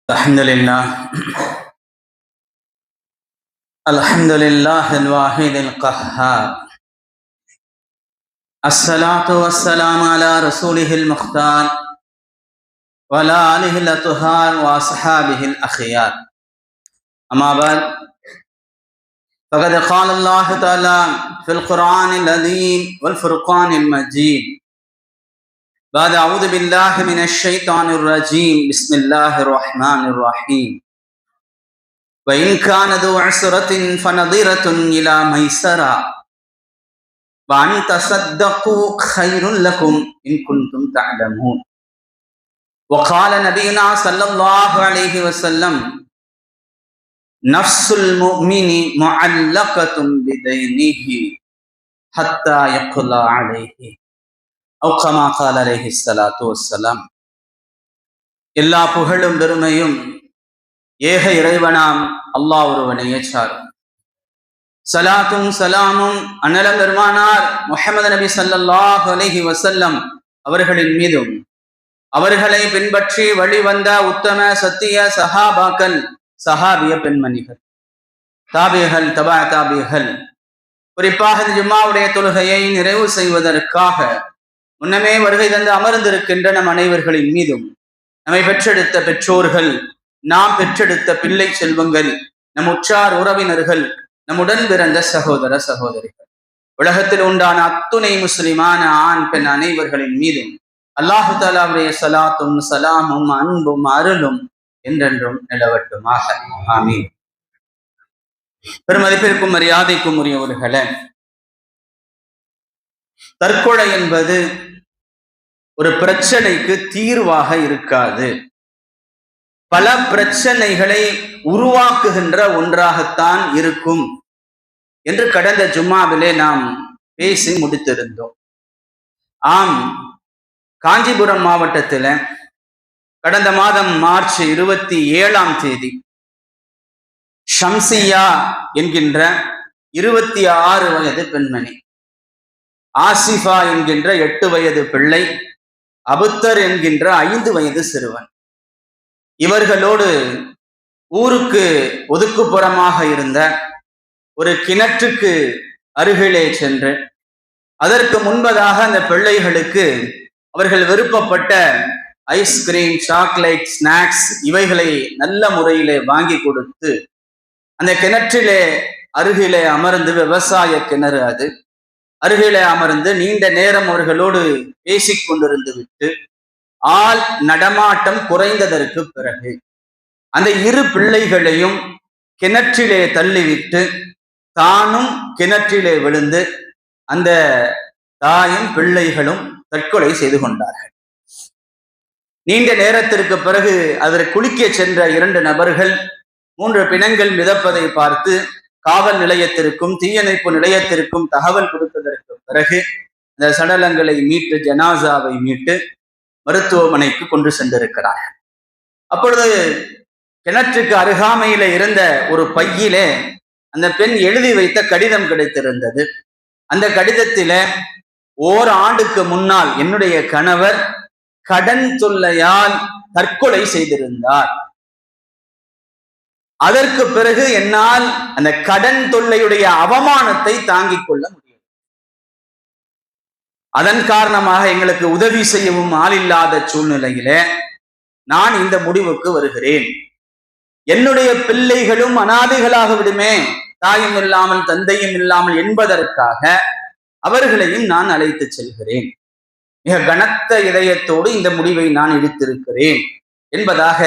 الحمد لله الحمد لله الواحد القهار. الصلاة والسلام على رسوله المختار وعلى آله الأطهار وأصحابه الأخيار. أما بعد، فقد قال الله تعالى في القرآن العظيم والفرقان المجيد بعد أعوذ بالله من الشيطان الرجيم بسم الله الرحمن الرحيم وإن كان ذو عسرة فنظرة إلى ميسرة وأن تصدقوا خير لكم إن كنتم تعلمون. وقال نبينا صلى الله عليه وسلم نفس المؤمن معلقة بدينه حتى يقضى عليه أو كما قال عليه الصلاة والسلام. எல்லா புகழும் பெருமையும் ஏக இறைவனாம் அல்லாஹ் ஒருவனையே சாரும். சலாத்தும் சலாமும் அண்ணலம் பெருமானார் முஹம்மது நபி ஸல்லல்லாஹு அலைஹி வஸல்லம் அவர்களின் மீதும் அவர்களை பின்பற்றி வழிவந்த உத்தம சத்திய சஹாபாக்கள், சஹாபிய பெண்மணிகள், தாபிகள், தபா தாபிகள், குறிப்பாக ஜும்மாவுடைய தொழுகையை நிறைவு செய்வதற்காக முன்னமே வருகை தந்து அமர்ந்திருக்கின்ற நம் அனைவர்களின் மீதும், நம்மை பெற்றெடுத்த பெற்றோர்கள், நாம் பெற்றெடுத்த பிள்ளை செல்வங்கள், நம் உற்றார் உறவினர்கள், நம்முடன் பிறந்த சகோதர சகோதரிகள், உலகத்தில் உண்டான அத்துணை முஸ்லிமான ஆண் பெண் அனைவர்களின் மீதும் அல்லாஹு தஆலாவுடைய சலாத்தும் சலாமும் அன்பும் அருளும் என்றென்றும் நிலவட்டுமாக. ஆமீன். பெருமதிப்பிற்கும் மரியாதைக்கும் உரியவர்களே, தற்கொலை என்பது ஒரு பிரச்சனைக்கு தீர்வாக இருக்காது. பல பிரச்சனைகளை உருவாக்குகின்ற ஒன்றாகத்தான் இருக்கும் என்று கடந்த ஜும்மாவிலே நாம் பேசி முடித்திருந்தோம். ஆம், காஞ்சிபுரம் மாவட்டத்தில் கடந்த மாதம் மார்ச் 27 ஷம்சியா என்கின்ற 26 வயது பெண்மணி, ஆசிஃபா என்கின்ற 8 வயது பிள்ளை, அபுத்தர் என்கின்ற 5 வயது சிறுவன், இவர்களோடு ஊருக்கு ஒதுக்குப்புறமாக இருந்த ஒரு கிணற்றுக்கு அருகிலே சென்று அதற்கு முன்பதாக அந்த பிள்ளைகளுக்கு அவர்கள் விருப்பப்பட்ட ஐஸ்கிரீம், சாக்லேட், ஸ்நாக்ஸ் இவைகளை நல்ல முறையிலே வாங்கி கொடுத்து அந்த கிணற்றிலே அருகிலே அமர்ந்து, விவசாய கிணறு அது, அருகிலே அமர்ந்து நீண்ட நேரம் அவர்களோடு பேசிக் கொண்டிருந்து விட்டு ஆள் நடமாட்டம் குறைந்ததற்கு பிறகு அந்த 2 பிள்ளைகளையும் கிணற்றிலே தள்ளிவிட்டு தானும் கிணற்றிலே விழுந்து அந்த தாயும் பிள்ளைகளும் தற்கொலை செய்து கொண்டார்கள். நீண்ட நேரத்திற்கு பிறகு அதற்கு குளிக்க சென்ற 2 நபர்கள் 3 பிணங்கள் மிதப்பதை பார்த்து காவல் நிலையத்திற்கும் தீயணைப்பு நிலையத்திற்கும் தகவல் கொடுத்ததற்கு பிறகு அந்த சடலங்களை மீட்டு, ஜனாசாவை மீட்டு மருத்துவமனைக்கு கொண்டு சென்றிருக்கிறார்கள். அப்பொழுது கிணற்றுக்கு அருகாமையில இருந்த ஒரு பையிலே அந்த பெண் எழுதி வைத்த கடிதம் கிடைத்திருந்தது. அந்த கடிதத்தில ஓராண்டுக்கு முன்னால் என்னுடைய கணவர் கடன் தொல்லையால் தற்கொலை செய்திருந்தார். அதற்கு பிறகு என்னால் அந்த கடன் தொல்லையுடைய அவமானத்தை தாங்கிக் கொள்ள முடியும். அதன் காரணமாக எங்களுக்கு உதவி செய்யவும் ஆள் இல்லாத சூழ்நிலையில நான் இந்த முடிவுக்கு வருகிறேன். என்னுடைய பிள்ளைகளும் அனாதைகளாக விடுமே, தாயும் இல்லாமல் தந்தையும் இல்லாமல் என்பதற்காக அவர்களையும் நான் அழைத்து செல்கிறேன். மிக கனத்த இதயத்தோடு இந்த முடிவை நான் எடுத்திருக்கிறேன் என்பதாக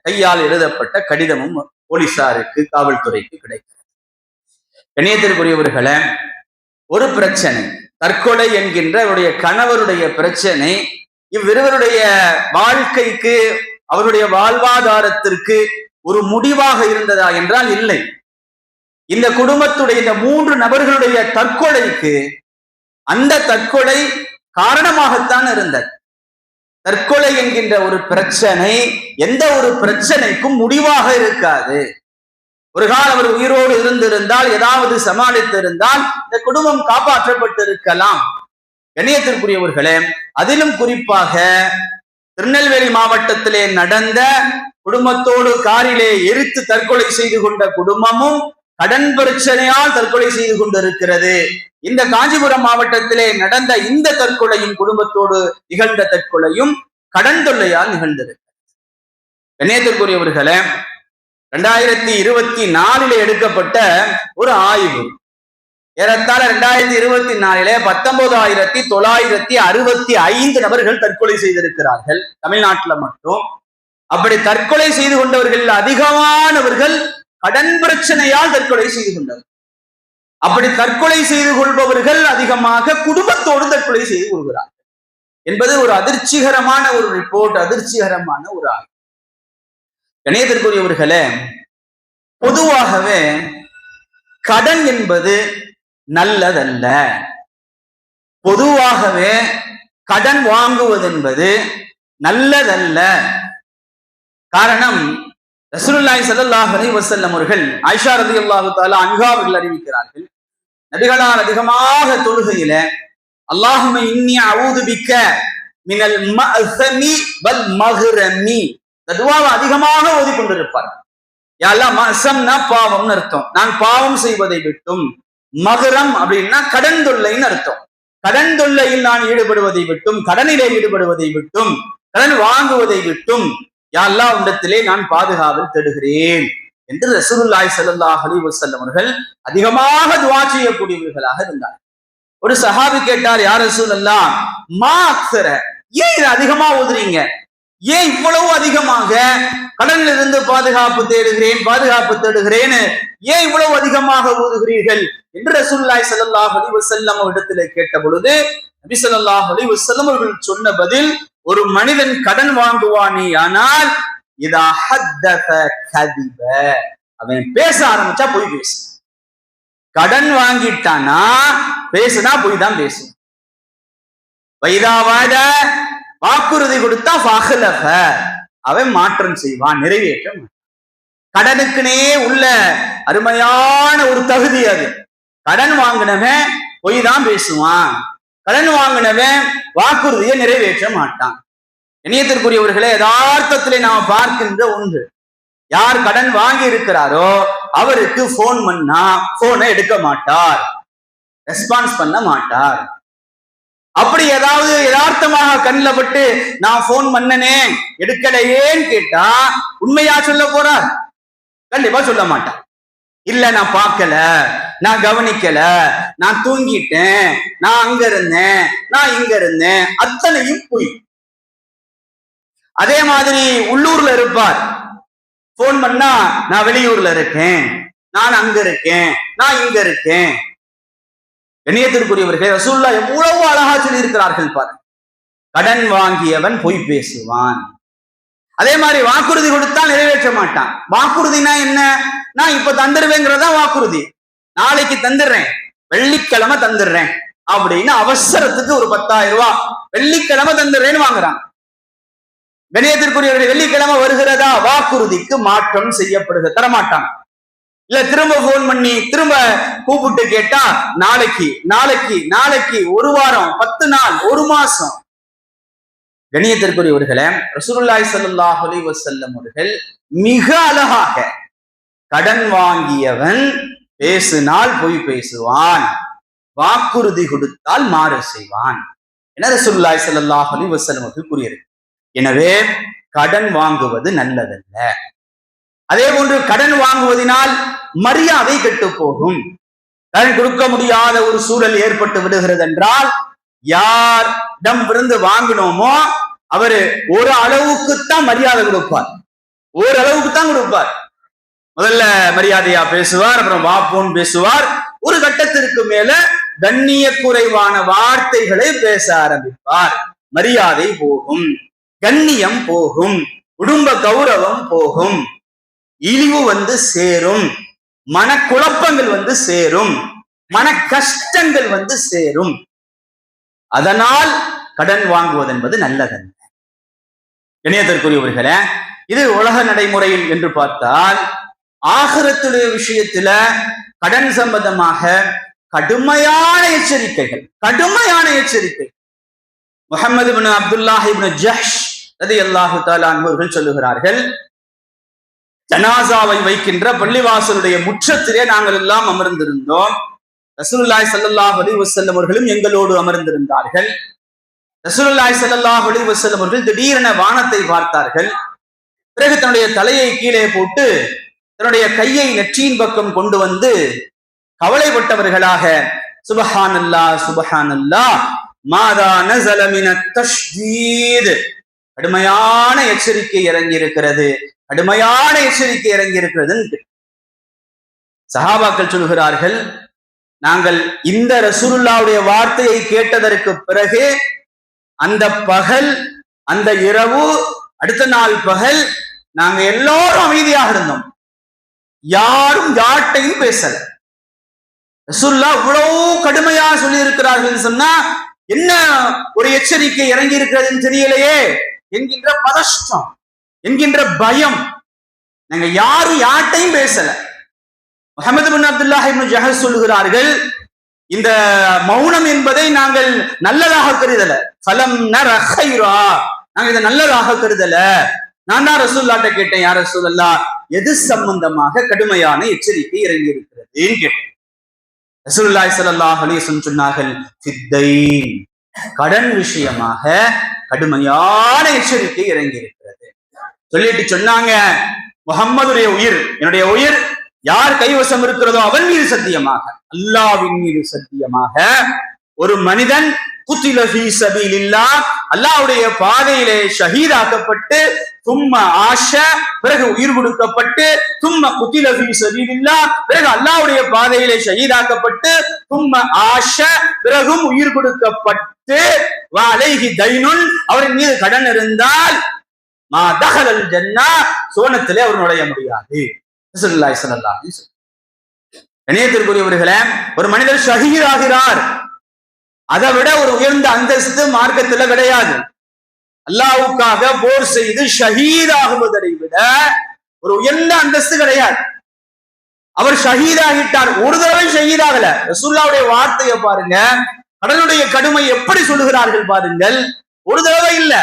கையால் எழுதப்பட்ட கடிதமும் போலீசாருக்கு, காவல்துறைக்கு கிடைக்கிறது. கண்ணியத்திற்குரியவர்களே, ஒரு பிரச்சனை, தற்கொலை என்கின்ற அவருடைய கணவருடைய பிரச்சனை இவ்விருவருடைய வாழ்க்கைக்கு, அவருடைய வாழ்வாதாரத்திற்கு ஒரு முடிவாக இருந்ததா என்றால் இல்லை. இந்த குடும்பத்துடைய இந்த 3 நபர்களுடைய தற்கொலைக்கு அந்த தற்கொலை காரணமாகத்தான் இருந்தது. தற்கொலை என்கின்ற ஒரு பிரச்சனை எந்த ஒரு பிரச்சனைக்கும் முடிவாக இருக்காது. ஒரு காலம் அவர் உயிரோடு இருந்திருந்தால், ஏதாவது சமாளித்து இருந்தால் இந்த குடும்பம் காப்பாற்றப்பட்டிருக்கலாம். கண்ணியத்திற்குரியவர்களே, அதிலும் குறிப்பாக திருநெல்வேலி மாவட்டத்திலே நடந்த குடும்பத்தோடு காரிலே எரித்து தற்கொலை செய்து கொண்ட குடும்பமும் கடன் பிரச்சனையால் தற்கொலை செய்து கொண்டிருக்கிறது. இந்த காஞ்சிபுரம் மாவட்டத்திலே நடந்த இந்த தற்கொலையும் குடும்பத்தோடு நிகழ்ந்த தற்கொலையும் கடன் தொல்லையால் நிகழ்ந்தது. கண்ணியத்திற்குரியவர்களே, 2024 எடுக்கப்பட்ட ஒரு ஆய்வு, ஏறத்தாழ 2024 19,965 நபர்கள் தற்கொலை செய்திருக்கிறார்கள் தமிழ்நாட்டில் மட்டும். அப்படி தற்கொலை செய்து கொண்டவர்கள் அதிகமானவர்கள் கடன் பிரச்சனையால் தற்கொலை செய்து கொண்டவர். அப்படி தற்கொலை செய்து கொள்பவர்கள் அதிகமாக குடும்பத்தோடு தற்கொலை செய்து கொள்கிறார்கள் என்பது ஒரு அதிர்ச்சிகரமான ஒரு ரிப்போர்ட், அதிர்ச்சிகரமான ஒரு ஆய்வு. கணியத்திற்குரியவர்களே, பொதுவாகவே கடன் என்பது நல்லதல்ல. பொதுவாகவே கடன் வாங்குவது என்பது நல்லதல்ல. காரணம், ரசூலுல்லாஹி ஸல்லல்லாஹு அலைஹி வஸல்லம் அவர்கள் ஆயிஷா ரலியல்லாஹு தஆலா அன்ஹா அவர்கள் அறிவிக்கிறார்கள், நபிகளார் அதிகமாக தொழுகையில அல்லாஹும்ம இன்னி அஊது பிக்க மினல் மஅஸமி வல் மக்ரமி துஆவை அதிகமாக ஓதிக்கொண்டிருப்பார். யா அல்லாஹ், மஅஸம்னா பாவம்னு அர்த்தம், நான் பாவம் செய்வதை விட்டும், மகரம் அப்படின்னா கடன் தொல்லைன்னு அர்த்தம், கடன் தொல்லையில் நான் ஈடுபடுவதை விட்டும், கடனிலே ஈடுபடுவதை விட்டும், கடன் வாங்குவதை விட்டும் யா அல்லாஹ் உன்னிடத்திலே நான் பாதுகாவல் தேடுகிறேன் என்று ரசூலுல்லாஹி ஸல்லல்லாஹு அலைஹி வஸல்லம் அவர்கள் அதிகமாக துஆ செய்யக்கூடியவர்களாக இருந்தார். ஒரு சஹாபி கேட்டார், யா ரசூலல்லாஹ், மா அக்ஸர, ஏன் இதை அதிகமா ஓதுறீங்க, ஏன் இவ்வளவு அதிகமாக கடனில் இருந்து பாதுகாப்பு தேடுகிறேன் ஏன் இவ்வளவு அதிகமாக ஓதுகிறீர்கள் என்று ரசூலுல்லாஹி ஸல்லல்லாஹு அலைஹி வஸல்லம் இடத்திலே கேட்ட பொழுது நபி ஸல்லல்லாஹு அலைஹி வஸல்லம் அவர்கள் சொன்ன பதில், ஒரு மனிதன் கடன் வாங்குவானே ஆனால் இதா ஹத்தஸ கதிப, அவன் பேச ஆரம்பிச்சா பொய் பேசு. கடன் வாங்கிட்டானா பேசுனா பொய் தான் பேசும். வைதாவாத, வாக்குறுதி கொடுத்தா ஃபஹலஃப, அவன் மாற்றம் செய்வான், நிறைவேற்ற மாட்டான். கடனுக்குனே உள்ள அருமையான ஒரு தகுதி அது. கடன் வாங்கினவன் பொய் தான் பேசுவான், கடன் வாங்கினவன் வாக்குறுதியை நிறைவேற்ற மாட்டான். இணையத்திற்குரியவர்களே, யதார்த்தத்திலே நாம் பார்க்கின்ற ஒன்று, யார் கடன் வாங்கி இருக்கிறாரோ அவருக்கு போன் பண்ணா போனை எடுக்க மாட்டார், ரெஸ்பான்ஸ் பண்ண மாட்டார். அப்படி ஏதாவது யதார்த்தமாக கண்ணில் பட்டு நான் போன் பண்ணனே எடுக்கலையேன்னு கேட்டா உண்மையா சொல்ல போறார்? கண்டிப்பா சொல்ல மாட்டார். இல்ல, நான் பார்க்கல, நான் கவனிக்கல, நான் தூங்கிட்டேன், நான் அங்க இருந்தேன், நான் இங்க இருந்தேன், அத்தனையும் பொய். அதே மாதிரி உள்ளூர்ல இருப்பார், போன் பண்ணா நான் வெளியூர்ல இருக்கேன், நான் அங்க இருக்கேன், நான் இங்க இருக்கேன். கண்ணியத்திற்குரியவர்கள், ரசூலுல்லாஹ் எவ்வளவு அழகா சொல்லி இருக்கிறார்கள் பாரு. கடன் வாங்கியவன் பொய் பேசுவான். அதே மாதிரி வாக்குறுதி கொடுத்தா நிறைவேற்ற மாட்டான். வாக்குறுதினா என்ன? நான் இப்ப தந்துடுவேங்கிறதா வாக்குறுதி. நாளைக்கு தந்துடுறேன், வெள்ளிக்கிழமை தந்துடுறேன் அப்படின்னு அவசரத்துக்கு ஒரு 10,000 ரூபாய் வெள்ளிக்கிழமை தந்துடுறேன்னு வாங்குறான். கணியத்திற்குரியவர்கள், வெள்ளிக்கிழமை வருகிறதா, வாக்குறுதிக்கு மாற்றம் செய்யப்படுகிறது, தரமாட்டான். இல்ல, திரும்ப போன் பண்ணி திரும்ப கூப்பிட்டு கேட்டா நாளைக்கு நாளைக்கு நாளைக்கு, ஒரு வாரம், 10 நாள், ஒரு மாசம். கண்ணியத்திற்குரியவர்களே, ரசூலுல்லாஹி ஸல்லல்லாஹு அலைஹி வஸல்லம் அவர்கள் மிக அழகாக கடன் வாங்கியவன் பேசினால் பொய் பேசுவான், வாக்குறுதி கொடுத்தால் மாறு செய்வான் என ரசூலுல்லாஹி ஸல்லல்லாஹு அலைஹி வஸல்லம் அவர்கள் கூறியிருக்கிறார். எனவே கடன் வாங்குவது நல்லதல்ல. அதே போன்று கடன் வாங்குவதனால் மரியாதை கெட்டு போகும். கடன் கொடுக்க முடியாத ஒரு சூழல் ஏற்பட்டு விடுகிறது என்றால் யாரிடம் இருந்து வாங்கினோமோ அவரு ஒரு அளவுக்குத்தான் மரியாதை கொடுப்பார், ஓரளவுக்கு தான் கொடுப்பார். முதல்ல மரியாதையா பேசுவார், அப்புறம் வாப்போன் பேசுவார். ஒரு கட்டத்திற்கு மேல கண்ணிய குறைவான வார்த்தைகளை பேச ஆரம்பிப்பார். மரியாதை போகும், கண்ணியம் போகும், குடும்ப கௌரவம் போகும், இழிவு வந்து சேரும், மனக்குழப்பங்கள் வந்து சேரும், மன கஷ்டங்கள் வந்து சேரும். அதனால் கடன் வாங்குவது என்பது நல்லதல்ல. இணையத்திற்குரியவர்களே, இது உலக நடைமுறையில் என்று பார்த்தால் ஆகிரத்துடைய விஷயத்துல கடன் சம்பந்தமாக கடுமையான எச்சரிக்கைகள். முஹம்மது இப்னு அப்துல்லாஹ் இப்னு ஜஹ்ஷ் ரலியல்லாஹு தஆலா அன்ஹு சொல்லுகிறார்கள், ஜனாசாவை வைக்கின்ற பள்ளிவாசலுடைய முற்றத்திலே நாங்கள் எல்லாம் அமர்ந்திருந்தோம். ரசூலுல்லாஹி ஸல்லல்லாஹு அலைஹி வஸல்லம் அவர்களும் எங்களோடு அமர்ந்திருந்தார்கள். ரசூலுல்லாஹி ஸல்லல்லாஹு அலைஹி வஸல்லம் அவர்கள் திடீரென வானத்தை பார்த்தார்கள். பிறகு தன்னுடைய தலையை கீழே போட்டு தன்னுடைய கையை நெற்றியின் பக்கம் கொண்டு வந்து கவலைப்பட்டவர்களாக, சுபஹானல்லாஹ் சுபஹானல்லாஹ் மாதா நஸல மினத் தஷ்தீத், கடுமையான எச்சரிக்கை இறங்கி இருக்கிறது, கடுமையான எச்சரிக்கை இறங்கி இருக்கிறது. சஹாபாக்கள் சொல்கிறார்கள், நாங்கள் இந்த ரசூலுல்லாஹ்வுடைய வார்த்தையை கேட்டதற்கு பிறகு அந்த பகல், அந்த இரவு, அடுத்த நாள் பகல் நாங்க எல்லாரும் அமைதியாக இருந்தோம். யாரும் யார்ட்டையும் பேசல. ரசூலுல்லாஹ் இவ்வளவு கடுமையா சொல்லி இருக்கிறார்கள் சொன்னா என்ன ஒரு எச்சரிக்கை இறங்கி இருக்கிறதுன்னு தெரியலையே என்கின்ற பதஷ்டம், என்கின்ற பயம். நாங்க யாரும் யார்ட்டையும் பேசல. முஹம்மது பின் அப்துல்லாஹ் இப்னு ஜஹஷ் சொல்லுகிறார்கள், இந்த மௌனம் என்பதை நாங்கள் நல்லதாக கருதல. ஃபலம் நர கைரா, நாங்க இதை நல்லதாக கருதல. நான் தான் ரசூலுல்லாஹ்ட்ட கேட்டேன், யா ரசூலல்லாஹ் எது சம்பந்தமாக கடுமையான எச்சரிக்கை இறங்கி இருக்கிறதுன்னு கேட்டேன். ரசூலுல்லாஹி ஸல்லல்லாஹு அலைஹி வஸல்லம் சொன்னார்கள், ஃபித்தைன், கடன் விஷயமாக கடுமையான எச்சரிக்கை இறங்கி இருக்கிறது. சொல்லிட்டு சொன்னாங்க, முஹம்மதுடைய உயிர், என்னுடைய உயிர் யார் கைவசம் இருக்கிறதோ அவன் மீது சத்தியமாக, அல்லாஹ்வின் மீது சத்தியமாக, ஒரு மனிதன் குத்தில ஃபீ ஸபீலில்லாஹ், அல்லாஹ்வுடைய பாதையிலே ஷஹீதாக்கப்பட்டு, தும்ம ஆஷ, பிறகு உயிர் கொடுக்கப்பட்டு, தும்ம குத்தில ஃபீ ஸபீலில்லாஹ், பிறகு அல்லாஹ்வுடைய பாதையிலே ஷஹீதாக்கப்பட்டு, தும்ம ஆஷ, பிறகும் உயிர் கொடுக்கப்பட்டு, வ அலைஹி தைனுன், அவரின் மீது கடன் இருந்தால், மா தஹலல் ஜன்னah, சுவனத்திலே அவர் நுழைய முடியாது. ரசூலுல்லாஹி ஸல்லல்லாஹு அலைஹி வஸல்லம். கண்ணியத்திற்குரியவர்களே, ஒரு மனிதர் ஷஹீதாகிறார், அதை விட ஒரு உயர்ந்த அந்தஸ்து மார்க்கத்துல கிடையாது. அல்லாஹ்வுக்காக போர் செய்து ஷஹீதாகுவதை விட ஒரு உயர்ந்த அந்தஸ்து கிடையாது. அவர் ஷஹீதாகிட்டார், ஒரு தடவை ஷஹீதாகல. ரசூலுல்லாஹ்வுடைய வார்த்தையை பாருங்க, கடனுடைய கடுமை எப்படி சொல்லுகிறார்கள் பாருங்கள். ஒரு தடவை இல்ல,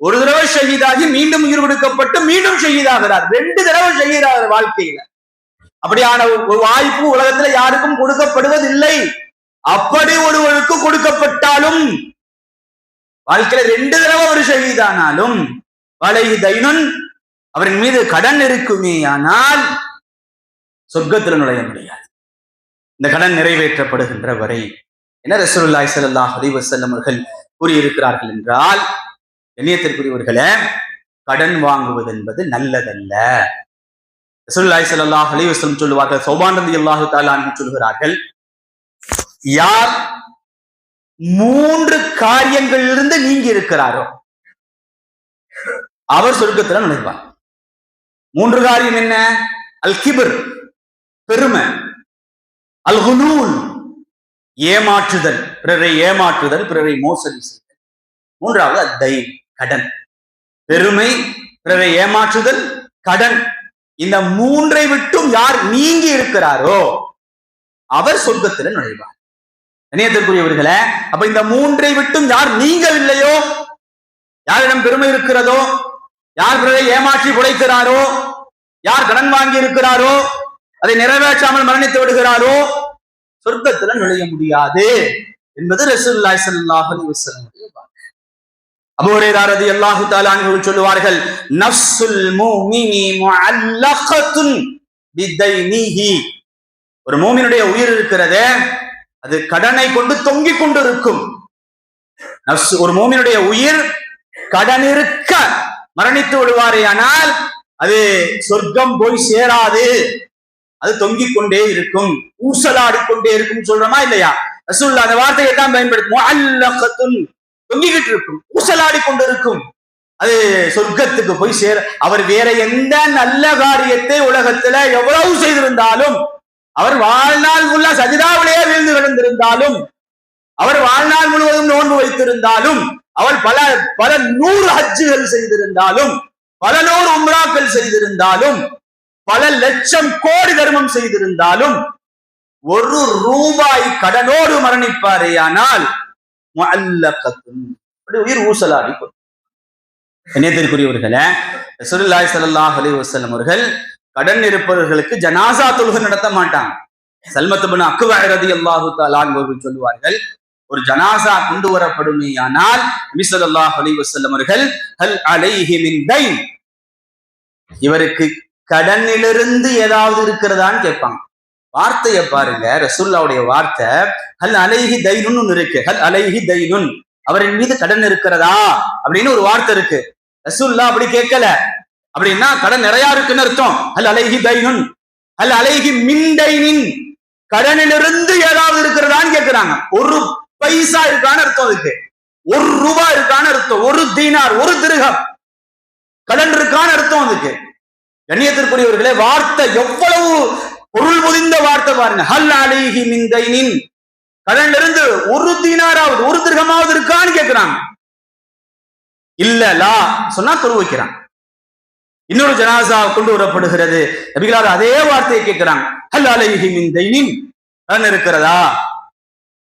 ஒரு தடவை ஷஹீதாகி மீண்டும் உயிர் கொடுக்கப்பட்டு மீண்டும் ஷஹீதாகிறார். 2 தடவை ஷஹீதாகிற வாழ்க்கையில. அப்படியான ஒரு வாய்ப்பு உலகத்துல யாருக்கும் கொடுக்கப்படுவதில்லை. அப்படி ஒருவருக்கு கொடுக்கப்பட்டாலும் வாழ்க்கையில 2 தடவை ஒரு ஷஹீதானாலும் வலைஹி தைனுன், அவரின் மீது கடன் இருக்குமே, ஆனால் சொர்க்கத்தில் நுழைய முடியாது. இந்த கடன் நிறைவேற்றப்படுகின்ற வரை என்ன ரசூலுல்லாஹி ஸல்லல்லாஹு அலைஹி வஸல்லம் அவர்கள் கூறியிருக்கிறார்கள் என்றால், கண்ணியத்திற்குரியவர்களே, கடன் வாங்குவது என்பது நல்லதல்ல. ரசூலுல்லாஹி ஸல்லல்லாஹு அலைஹி வஸல்லம் சொல்லுவார்கள், ஸௌபான் ரலியல்லாஹு தஆலா அன்ஹு சொல்கிறார்கள், யார் 3 காரியங்களிலிருந்து நீங்கி இருக்கிறாரோ அவர் சொர்க்கத்துல நுழைவார். 3 காரியம் என்ன? அல் கிபர், பெருமை, அல் குலூல், ஏமாற்றுதல், பிறரை ஏமாற்றுதல், பிறரை மோசடி செய்தல். 3வது அத்தை, கடன். பெருமை, பிறரை ஏமாற்றுதல், கடன். இந்த 3ஐ விட்டும் யார் நீங்கி இருக்கிறாரோ அவர் சொர்க்கத்துல நுழைவார். கண்ணியத்திற்குரியவர்களே, அப்ப இந்த 3ஐ விட்டும் யார் நீங்கவில்லையோ, யாரிடம் பெருமை இருக்கிறதோ, யார் பிறரை ஏமாற்றி உழைக்கிறாரோ, யார் கடன் வாங்கி இருக்கிறாரோ, அதை நிறைவேற்றாமல் மரணித்து விடுகிறாரோ, சொர்க்கத்துல நுழைய முடியாது என்பது ரசூலுல்லாஹி ஸல்லல்லாஹு அலைஹி வஸல்லம். அபூ ஹுரைரா ரலியல்லாஹு தஆலா அன்ஹு சொல்லுவார்கள், நஃப்ஸுல் முஃமினி முஅல்லகத்துன் பிதைனிஹி, ஒரு மூமினுடைய உயிர் இருக்கிறதே அது கடனை கொண்டு தொங்கிக் கொண்டிருக்கும். ஒரு மூமினுடைய உயிர் கடன் இருக்க மரணித்து விடுவாரே, ஆனால் அது சொர்க்கம் போய் சேராது, அது தொங்கிக் கொண்டே இருக்கும், ஊசலாடி கொண்டே இருக்கும். சொல்றோமா இல்லையா? ரசூலுல்லாஹ் அந்த வார்த்தையை தான் பயன்படுத்தும். முஅல்லகத்துன், தொங்கிக்கிட்டு இருக்கும், ஊசலாடி கொண்டிருக்கும், அது சொர்க்கத்துக்கு போய் சேர. அவர் வேற எந்த நல்ல காரியத்தை உலகத்துல எவ்வளவு செய்திருந்தாலும், அவர் வாழ்நாள் உள்ள சஜிதாவிலேயே வீழ்ந்து கிடந்திருந்தாலும், அவர் வாழ்நாள் முழுவதும் நோன்பு வைத்திருந்தாலும், அவர் பல 100 ஹஜ்ஜுகள் செய்திருந்தாலும், பல 100 உம்ராக்கள் செய்திருந்தாலும், பல லட்சம் கோடி தர்மம் செய்திருந்தாலும், 1 ரூபாய் கடனோடு மரணிப்பாரே, ஆனால் முஅல்லகத்துன், உயிர் ஊசலாடி கண்ணியத்திற்குரியவர்களே, ரசூலுல்லாஹி ஸல்லல்லாஹு அலைஹி வஸல்லம் அவர்கள் கடன் இருப்பவர்களுக்கு ஜனாசா தொழுகை நடத்த மாட்டாங்க. சல்மத் இப்னு அக்வா ரலியல்லாஹு தஆலா அவர்கள் சொல்லுவார்கள், ஒரு ஜனாசா கொண்டு வரப்படுமேயானால் நபி ஸல்லல்லாஹு அலைஹி வஸல்லம் அவர்கள் ஹல் அலைஹி மின் தைன், இவருக்கு கடனிலிருந்து ஏதாவது இருக்கிறதான்னு கேட்பாங்க. வார்த்தையை பாருங்க, ரசூலுல்லாஹ்வுடைய வார்த்தை ஹல் அலைஹி தைனுன் இருக்கு. ஹல் அலைஹி தைனுன், அவரின் மீது கடன் இருக்கிறதா அப்படின்னு ஒரு வார்த்தை இருக்கு. ரசூலுல்லாஹ் அப்படி கேட்கல. அப்படின்னா கடன் நிறைய இருக்குன்னு அர்த்தம். ஹல் அலைஹி தைனுன், ஹல் அலைஹி மின் தைனின், கடனிலிருந்து ஏதாவது இருக்கிறதான்னு கேட்கிறாங்க. ஒரு பைசா இருக்கான்னு அர்த்தம் அதுக்கு. ஒரு ரூபாய் இருக்கான்னு அர்த்தம். ஒரு தீனார், ஒரு திர்ஹம் கடன் இருக்கான்னு அர்த்தம் அதுக்கு. கண்ணியத்திற்குரியவர்களே, வார்த்தை எவ்வளவு பொருள் முதிர்ந்த வார்த்தை பாருங்க. ஹல் அலைஹி மின் தைனின், கடன்ல இருந்து ஒரு தீனாராவது ஒரு திர்ஹமாவது இருக்கான்னு கேட்கிறாங்க. இல்லலா சொன்னா தொழு வைக்கிறாங்க. இன்னொரு ஜனாசா கொண்டு வரப்படுகிறது, நபிகளார் அதே வார்த்தையை கேட்கிறாங்க. ஹல் அலைஹி மின் தைனின், கடன் இருக்கிறதா?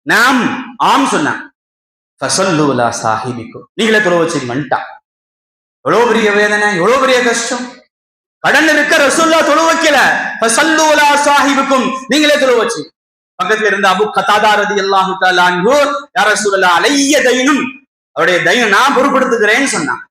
நாம் ஆம் சொன்னாங்க. ஃபஸல்லு அலா சாஹிபிக்கும், நீங்களே தொழு வச்சுக்கிட்டா. எவ்வளவு பெரிய வேதனை, எவ்வளவு பெரிய கஷ்டம். கடன் இருக்க ரசூலுல்லாஹ் தொழு வைக்கல. ஃபஸல்லு அலா சாஹிபிக்கும், நீங்களே தொழு வச்சு. பக்கத்துல இருந்த அபு கதாதா ரலியல்லாஹு தஆலா அன்ஹு, யா ரசூலல்லாஹ் அலைய தைனுன், அவருடைய தைனை நான் பொறுப்படுத்துகிறேன்னு சொன்னான்.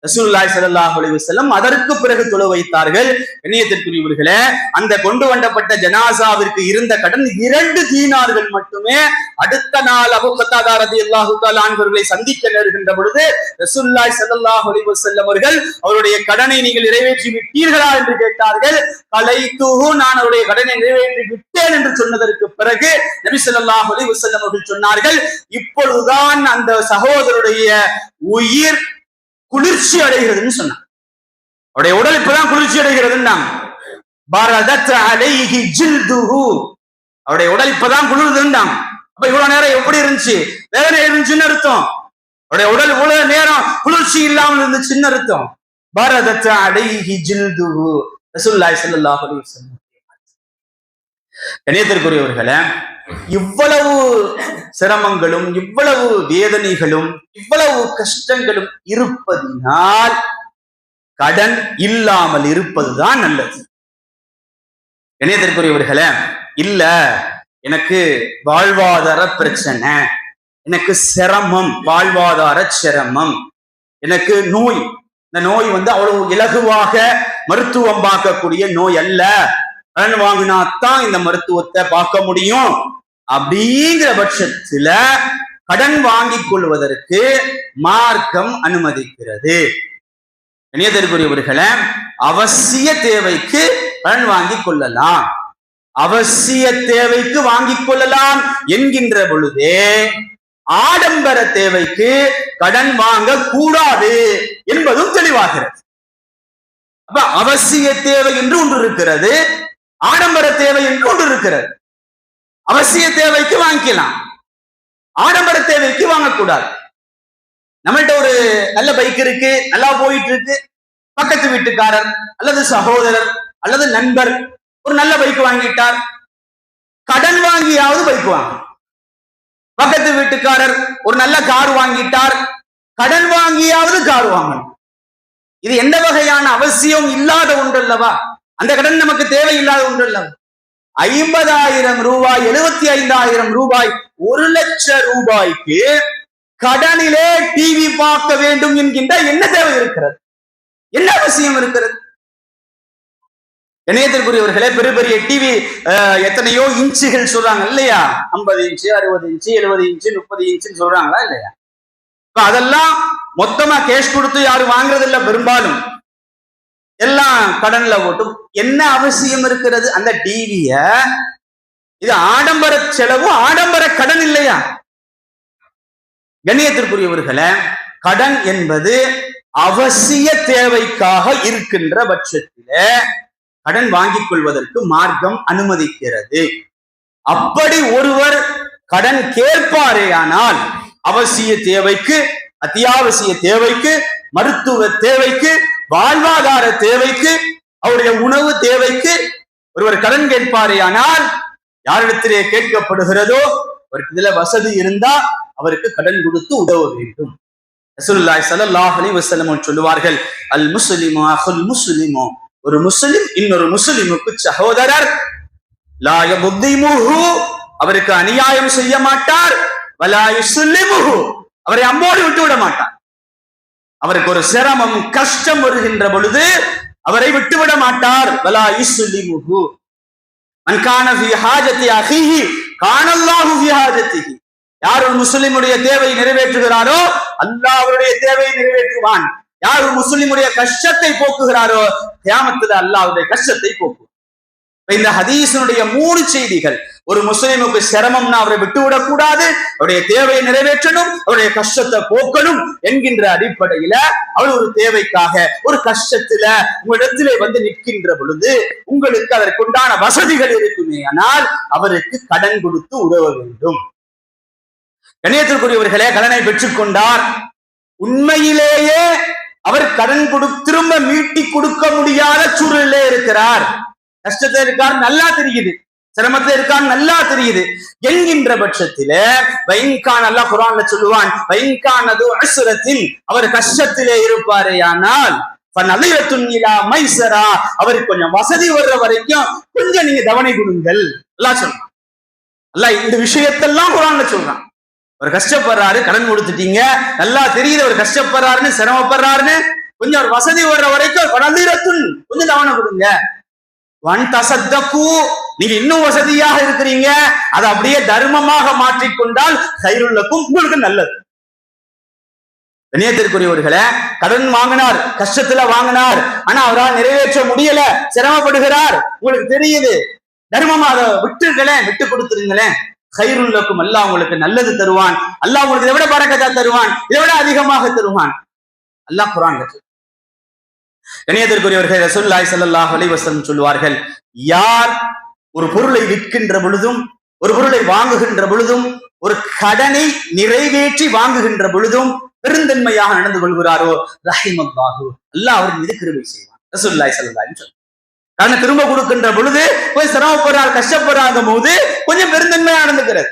ரசூலுல்லாஹி ஸல்லல்லாஹு அலைஹி வஸல்லம் அதற்கு பிறகு தொழு வைத்தார்கள். கண்ணியத்திற்குரியவர்களே, அந்த கொண்டு வந்தப்பட்ட ஜனாசாவிற்கு இருந்த கடன் 2 தீனார்கள் மட்டுமே. அடுத்த நாள் அபூ கத்தாதா ரலியல்லாஹு தஆலா அன்ஹுவை சந்திக்க நேருகின்ற பொழுது ரசூலுல்லாஹி ஸல்லல்லாஹு அலைஹி வஸல்லம் அவர்கள் அவருடைய கடனை நீங்கள் நிறைவேற்றி விட்டீர்களா என்று கேட்டார்கள். கலைத்துஹு, நான் அவருடைய கடனை நிறைவேற்றி விட்டேன் என்று சொன்னதற்கு பிறகு நபி ஸல்லல்லாஹு அலைஹி வஸல்லம் அவர்கள் சொன்னார்கள், இப்பொழுதுதான் அந்த சகோதரருடைய உயிர் குளிர்ச்சி அடைகிறதுன்னு சொன்னாங்க. அவருடைய உடல் இப்பதான் குளிர்ச்சி அடைகிறதுன்னா, பரதத் அலைஹி ஜில்துஹு, அவருடைய உடல் இப்பதான் குளிர்துன்னாங்க. அப்ப இவ்வளவு நேரம் எப்படி இருந்துச்சு? வேதனை இருந்துச்சுன்னு அர்த்தம். அவருடைய உடல் இவ்வளவு நேரம் குளிர்ச்சி இல்லாமல் இருந்துச்சுன்னு அர்த்தம். பரதத் அலைஹி ஜில்துஹு, ரசூலுல்லாஹி ஸல்லல்லாஹு அலைஹி வஸல்லம். கண்ணியத்திற்குரியவர்களே, இவ்வளவு சிரமங்களும் இவ்வளவு வேதனைகளும் இவ்வளவு கஷ்டங்களும் இருப்பதினால் கடன் இல்லாமல் இருப்பதுதான் நல்லது. கண்ணியத்திற்குரியவர்களே, இல்ல எனக்கு வாழ்வாதார பிரச்சனை, எனக்கு சிரமம், வாழ்வாதார சிரமம், எனக்கு நோய், இந்த நோய் அவ்வளவு இலகுவாக மருத்துவம் பார்க்கக்கூடிய நோய் அல்ல, கடன் வாங்கினாத்தான் இந்த மருத்துவத்தை பார்க்க முடியும் அப்படிங்கிற பட்சத்துல கடன் வாங்கிக் கொள்வதற்கு மார்க்கம் அனுமதிக்கிறது. இணையத்திற்குரியவர்களே, அவசிய தேவைக்கு கடன் வாங்கிக் கொள்ளலாம், அவசிய தேவைக்கு வாங்கிக் கொள்ளலாம் என்கின்ற பொழுதே ஆடம்பர தேவைக்கு கடன் வாங்க கூடாது என்பதும் தெளிவாகிறது. அப்ப அவசிய தேவை என்று ஒன்று இருக்கிறது, ஆடம்பர தேவை என்று ஒன்று இருக்கிறது. அவசிய தேவைக்கு வாங்கிக்கலாம், ஆடம்பர தேவைக்கு வாங்கக்கூடாது. நம்மள்ட்ட ஒரு நல்ல பைக் இருக்கு, நல்லா போயிட்டு இருக்கு, பக்கத்து வீட்டுக்காரர் அல்லது சகோதரர் அல்லது நண்பர் ஒரு நல்ல பைக் வாங்கிட்டார், கடன் வாங்கியாவது பைக் வாங்க. பக்கத்து வீட்டுக்காரர் ஒரு நல்ல கார் வாங்கிட்டார், கடன் வாங்கியாவது கார் வாங்கணும். இது எந்த வகையான அவசியம் இல்லாத ஒன்று அல்லவா? அந்த கடன் நமக்கு தேவையில்லாத ஒன்று அல்லவா? 50,000 ரூபாய், 75,000 ரூபாய், 1,00,000 ரூபாய்க்கு கடனிலே டிவி பார்க்க வேண்டும் என்கின்ற என்ன தேவை இருக்கிறது? என்ன அவசியம் இருக்கிறது? இணையத்திற்குரியவர்களே, பெரிய பெரிய டிவி எத்தனையோ இன்ச்சுகள் சொல்றாங்க இல்லையா? 50 இன்ச்சு, 60 இன்ச்சு, 70 இன்ச்சு, 30 இன்ச்சுன்னு சொல்றாங்களா இல்லையா? அதெல்லாம் மொத்தமா கேஷ் கொடுத்து யாரும் வாங்குறது இல்ல, பெரும்பாலும் எல்லாம் கடன்ல போட்டு. என்ன அவசியம் இருக்கிறது அந்த டிவிய? இது ஆடம்பர செலவு, ஆடம்பர கடன் இல்லையா? கண்ணியத்திற்குரியவர்களே, கடன் என்பது அவசிய தேவைக்காக இருக்கின்ற பட்சத்திலே கடன் வாங்கிக் கொள்வதற்கு மார்க்கம் அனுமதிக்கிறது. அப்படி ஒருவர் கடன் கேட்பாரேயானால் அவசிய தேவைக்கு, அத்தியாவசிய தேவைக்கு, மருத்துவ தேவைக்கு, வாழ்வாதார தேவைக்கு, அவருடைய உணவு தேவைக்கு ஒருவர் கடன் கேட்பாரேயானால் யாரிடத்திலே கேட்கப்படுகிறதோ அவருக்கு இதுல வசதி இருந்தா அவருக்கு கடன் கொடுத்து உதவ வேண்டும். ரசூலுல்லாஹி ஸல்லல்லாஹு அலைஹி வஸல்லம் சொல்லுவார்கள், அல் முஸ்லிமு அஹுல் முஸ்லிமு, ஒரு முஸ்லிம் இன்னொரு முஸ்லிமுக்கு சகோதரர், லா யபுதிமுஹு, அவருக்கு அநியாயம் செய்ய மாட்டார், வலா யுஸ்லிமுஹு, அவரை அம்போடு விட்டு விட மாட்டார். அவருக்கு ஒரு சிரமம் கஷ்டம் வருகின்ற பொழுது அவரை விட்டுவிட மாட்டார். வலா யுஸ்லிமுஹு, மன் கான ஃபீ ஹாஜத்தி அஹீஹி கான அல்லாஹு ஃபீ ஹாஜத்திஹி, யார் ஒரு முஸ்லிமுடைய தேவை நிறைவேற்றுகிறாரோ அல்லாஹ் அவருடைய தேவையை நிறைவேற்றுவான். யார் ஒரு முஸ்லிமுடைய கஷ்டத்தை போக்குகிறாரோ கியாமத்தில் அல்லாஹ் அவருடைய கஷ்டத்தை போக்குவான். இந்த ஹதீஸினுடைய 3 செய்திகள், ஒரு முஸ்லிமுக்கு சிரமம்னா அவரை விட்டுவிடக் கூடாது, அவருடைய தேவையை நிறைவேற்றணும், அவருடைய கஷ்டத்தை போக்கணும் என்கின்ற அடிப்படையில அவர் ஒரு தேவைக்காக ஒரு கஷ்டத்துல உங்களிடத்திலே வந்து நிற்கின்ற பொழுது உங்களுக்கு அதற்குண்டான வசதிகள் இருக்குமே, ஆனால் அவருக்கு கடன் கொடுத்து உதவ வேண்டும். கண்ணியத்திற்குரியவர்களே, கடனை பெற்றுக் கொண்டார், உண்மையிலேயே அவர் கடன் திரும்ப மீட்டி கொடுக்க முடியாத சூழலிலே இருக்கிறார், கஷ்டத்தை இருக்கார் நல்லா தெரியுது, சிரமத்தை இருக்கான்னு நல்லா தெரியுது என்கின்ற பட்சத்தில வைன்கான் அல்லாஹ் குர்ஆன்ல சொல்லுவான், வைன்கானது அஸ்ரத்தின், அவர் கஷ்டத்திலே இருப்பாரே ஆனால் ஃபநலியத்துன் இலா மைஸரா, அவருக்கு கொஞ்சம் வசதி வர்ற வரைக்கும் கொஞ்சம் நீங்க தவணை கொடுங்கள் அல்லாஹ் சொல்றான். அல்லாஹ் இந்த விஷயத்தெல்லாம் குர்ஆன்ல சொல்றான். அவர் கஷ்டப்படுறாரு, கடன் கொடுத்துட்டீங்க, நல்லா தெரியுது அவர் கஷ்டப்படுறாருன்னு சிரமப்படுறாருன்னு, கொஞ்சம் ஒரு வசதி வர்ற வரைக்கும் ஃபநலியத்துன், கொஞ்சம் தவணை கொடுங்க. வன் தசத்தகு, நீங்க இன்னும் வசதியாக இருக்கிறீங்க, அதை அப்படியே தர்மமாக மாற்றிக்கொண்டால் கைருள்ளக்கும், உங்களுக்கு நல்லது. கண்ணியத்திற்குரியவர்களே, கடன் வாங்கினார், கஷ்டத்துல வாங்கினார், ஆனா அவரால் நிறைவேற்ற முடியல, சிரமப்படுகிறார், உங்களுக்கு தெரியுது, தர்மமா அதை விட்டுருங்களேன், விட்டு கொடுத்துருங்களேன், கைருள்ளக்கும், அல்லாஹ் உங்களுக்கு நல்லது தருவான், அல்லாஹ் உங்களுக்கு இதை விட பரக்கத்தா தருவான், இதை விட அதிகமாக தருவான். அல்லாஹ் குர்ஆன்ல கண்ணியத்திற்குரியவர்கள் ரசூலுல்லாஹி ஸல்லல்லாஹு அலைஹி வஸல்லம் சொல்வார்கள், யார் ஒரு பொருளை விற்கின்ற பொழுதும் ஒரு பொருளை வாங்குகின்ற பொழுதும் ஒரு கடனை நிறைவேற்றி வாங்குகின்ற பொழுதும் பெருந்தன்மையாக நடந்து கொள்கிறாரோ ரஹிமல்லாஹு, அல்லாஹ் அவர் மீது கிருபை செய்வான். ரசூலுல்லாஹி ஸல்லல்லாஹு அலைஹி வஸல்லம் கடனை திரும்ப கொடுக்கின்ற பொழுது போய் சிரமப்படுறார், கஷ்டப்படுறாங்க போது கொஞ்சம் பெருந்தன்மையா நடந்துக்கிறது.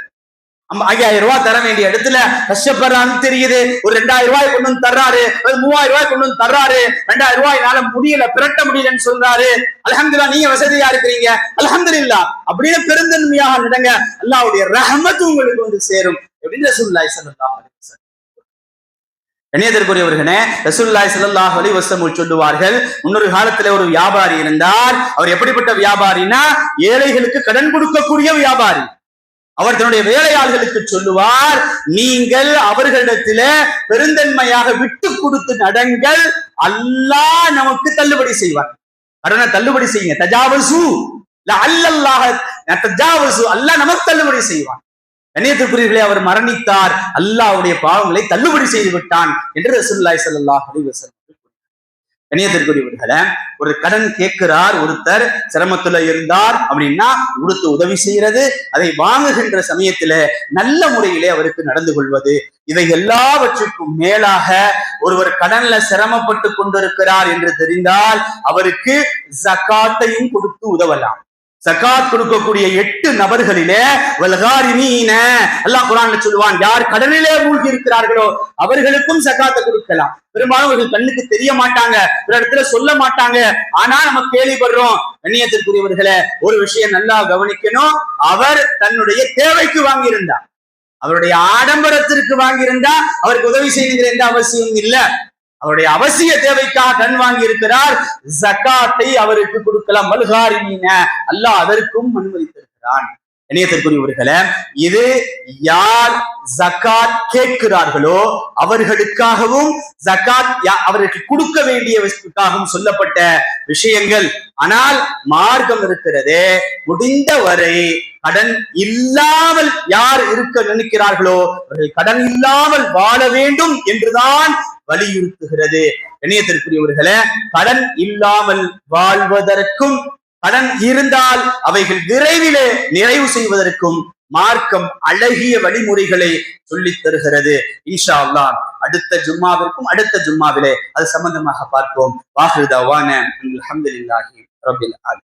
5000 ரூபாய் தர வேண்டிய இடத்துல கஷ்டப்படுறான்னு தெரியுது, ஒரு 2000 ரூபாய் கொண்டு வந்து தர்றாரு, 3000 ரூபாய் கொண்டு வந்து தர்றாரு, 2000 ரூபாய்னால முடியல, பிரட்ட முடியலன்னு சொல்றாரு, அல்ஹம்துலில்லாஹ் நீங்க வசதியா இருக்கிறீங்க, அல்ஹம்துலில்லாஹ் அப்படின்னு பெருந்தன்மையாக நடங்க, அல்லாஹ்வுடைய ரஹ்மத் உங்களுக்கு வந்து சேரும் அப்படின்னு ரசூலுல்லாஹி ஸல்லல்லாஹு அலைஹி வஸல்லம். கண்ணியத்திற்குரியவர்களே, ரசூலுல்லாஹி ஸல்லல்லாஹு அலைஹி வஸல்லம் சொல்லுவார்கள், முன்னொரு காலத்துல ஒரு வியாபாரி இருந்தார். அவர் எப்படிப்பட்ட வியாபாரினா ஏழைகளுக்கு கடன் கொடுக்கக்கூடிய வியாபாரி. அவர் தன்னுடைய வேலையாள்களுக்கு சொல்லுவார், நீங்கள் அவர்களிடத்தில பெருந்தன்மையாக விட்டு கொடுத்து நடங்கள், அல்லாஹ் நமக்கு தள்ளுபடி செய்வார். கடனை தள்ளுபடி செய்யுங்க, தஜாவசு லஅல்லல்லாஹ தஜாவசு, அல்லாஹ் நமக்கு தள்ளுபடி செய்வான். கண்ணியத்திற்குரியவர்களே, அவர் மரணித்தார், அல்லாஹ்வுடைய பாவங்களை தள்ளுபடி செய்து விட்டான் என்று ரசூலுல்லாஹி ஸல்லல்லாஹு அலைஹி வஸல்லம். கண்ணியத்திற்குரியவர்களே, ஒரு கடன் கேட்கிறார் ஒருத்தர், சிரமத்துல இருந்தார் அப்படின்னா கொடுத்து உதவி செய்யறது, அதை வாங்குகின்ற சமயத்துல நல்ல முறையிலே அவருக்கு நடந்து கொள்வது, இவை எல்லாவற்றுக்கும் மேலாக ஒருவர் கடன்ல சிரமப்பட்டு கொண்டிருக்கிறார் என்று தெரிந்தால் அவருக்கு ஜகாத்தையும் கொடுத்து உதவலாம். ஜகாத் கொடுக்கக்கூடிய 8 நபர்களிலே வல்காரிமீன, அல்லாஹ் குர்ஆன்ல சொல்லுவான், யார் கடனிலே மூழ்கி இருக்கிறார்களோ அவர்களுக்கும் ஜகாத்தை கொடுக்கலாம். பெரும்பாலும் அவர்கள் கண்ணுக்கு தெரிய மாட்டாங்க, ஒரு இடத்துல சொல்ல மாட்டாங்க, ஆனா நம்ம கேள்விப்படுறோம். கண்ணியத்திற்குரியவர்களே, ஒரு விஷயம் நல்லா கவனிக்கணும், அவர் தன்னுடைய தேவைக்கு வாங்கியிருந்தார், அவருடைய ஆடம்பரத்திற்கு வாங்கியிருந்தா அவருக்கு உதவி செய்யுங்கிற எந்த அவசியம் இல்லை. அவருடைய அவசிய தேவைக்காக கடன் வாங்கி இருக்கிறார், ஜகாத்தை அவருக்கு கொடுக்கலாம். வல்காரிமீன, அல்லாஹ் அதற்கும் அனுமதித்திருக்கிறான். இணையத்திற்குரியவர்களே, இது யார் ஜகாத் கேட்கிறார்களோ அவர்களுக்காகவும் ஜகாத் அவருக்கு கொடுக்க வேண்டியவர்களுக்காகவும் சொல்லப்பட்ட விஷயங்கள். ஆனால் மார்க்கம் இருக்கிறதே, முடிந்த வரை கடன் இல்லாமல் யார் இருக்க நினைக்கிறார்களோ அவர்கள் கடன் இல்லாமல் வாழ வேண்டும் என்றுதான் வலியுறுத்துகிறது. இணையத்திற்குரியவர்களே, கடன் இல்லாமல் வாழ்வதற்கும் கடன் இருந்தால் அவைகள் விரைவிலே நிறைவு செய்வதற்கும் மார்க்கம் அழகிய வழிமுறைகளை சொல்லித் தருகிறது. இன்ஷா அல்லாஹ் அடுத்த ஜும்மாவிற்கும் அடுத்த ஜும்மாவிலே அது சம்பந்தமாக பார்ப்போம். வாஹிரு தஅவானா அல்ஹம்துலில்லாஹி ரப்பில் ஆலமீன்.